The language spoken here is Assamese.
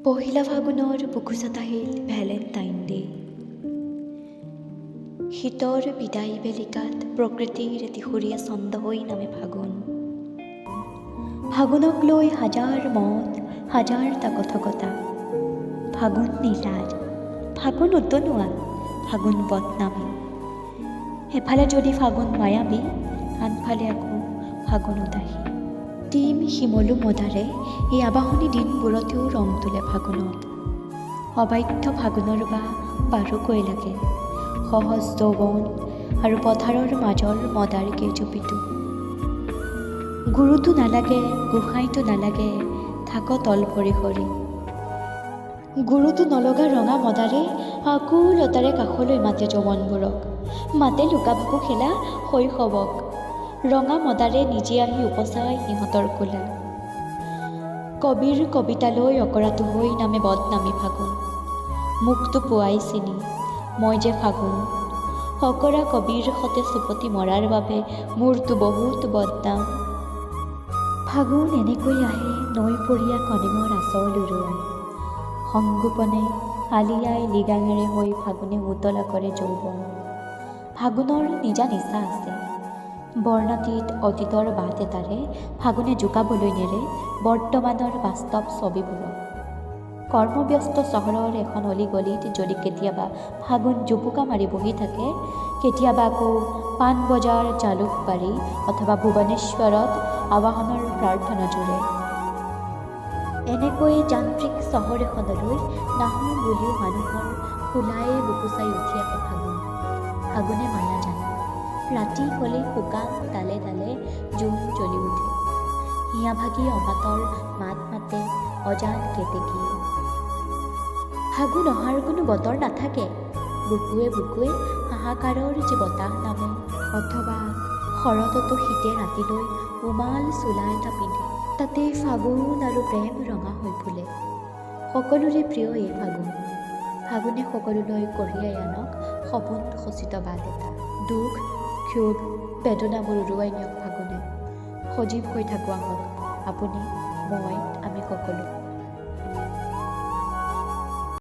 পহিলা ফাগুনৰ বুকুচত আহিল ভেলেণ্টাইন ডে। শীতৰ বিদায় বেলিকাত প্ৰকৃতিৰ এটিসুৰীয়া ছন্দ হৈ নামে ফাগুন। ফাগুনক লৈ হাজাৰ মত, হাজাৰটা কথকতা। ফাগুন নীলাজ, ফাগুন উতনুৱা, ফাগুন বদনামী। এফালে যদি ফাগুন মায়াবী, আনফালে আকৌ ফাগুন উদাসী। টিম শিমলু মদাৰে এই আবাহনী দিনবোৰতেও ৰং তোলে ফাগুনত। অবাধ্য ফাগুনৰ বা বাৰুকৈ লাগে সহজ যৌৱন আৰু পথাৰৰ মাজৰ মদাৰ কেইজুপিটো। গুৰুটো নালাগে, গোসাঁইটো নালাগে, থাক তল ভৰি সৰি। গুৰুটো নলগা ৰঙা মদাৰে আকুলতাৰে কাষলৈ মাতে যৌৱনবোৰক, মাতে লুকা-ভাকু খেলা শৈশৱক। ৰঙা মদাৰে নিজে আহি উপচাই সিহঁতৰ কোলা। কবিৰ কবিতালৈ অকৰাটো হৈ নামে বদনামী ফাগুন। মোকতো পুৱাই চিনি, মই যে ফাগুন। অকৰা কবিৰ সতে চুপতি মৰাৰ বাবে মোৰতো বহুত বদনাম। ফাগুন এনেকৈ আহে নৈপৰীয়া কণিঙৰ আচল উৰুৱাই। সংগোপনে আলিয়াই লিগাঙেৰে হৈ ফাগুনে উতলা কৰে যৌৱন। ফাগুনৰ নিজা নিচা আছে। বৰ্ণাতীত অতীতৰ বাট এটাৰে ফাগুনে জোকাবলৈ নেৰে বৰ্তমানৰ বাস্তৱ ছবিবোৰক। কৰ্মব্যস্ত চহৰৰ এখন অলিগলিত যদি কেতিয়াবা ফাগুন জুপুকা মাৰি বহি থাকে, কেতিয়াবা আকৌ পাণবজাৰ, জালুকবাৰী অথবা ভুৱনেশ্বৰত আবাহনৰ প্ৰাৰ্থনা জোৰে। এনেকৈ যান্ত্ৰিক চহৰ এখনলৈ নাহো বুলিও মানুহৰ খোলাই বুকুচাই উঠি আহে ফাগুন। ফাগুনে মায়া জানে। ৰাতি হ'লেই শুকান ডালে ডালে জোন জ্বলি উঠে। হিয়া ভাগি অমাতৰ মাত মাতে অজান কেতেকীয়ে। ফাগুন অহাৰ কোনো বতৰ নাথাকে। বুকুৱে বুকুৱে হাহাকাৰৰ যি বতাহ নামে, অথবা শৰততো শীতে ৰাতিলৈ উমাল চোলা এটা পিন্ধে, তাতে ফাগুন আৰু প্ৰেম ৰঙা হৈ ফুলে। সকলোৰে প্ৰিয় এই ফাগুন। ফাগুনে সকলোলৈ কঢ়িয়াই আনক সপোন খচিত বাট এটা। দুখ, ক্ষোভ, বেদনাবোৰ উৰুৱাই নিয়ক ফাগুনে। সজীৱ হৈ থাকোঁ আহক, আপুনি, মই, আমি সকলো।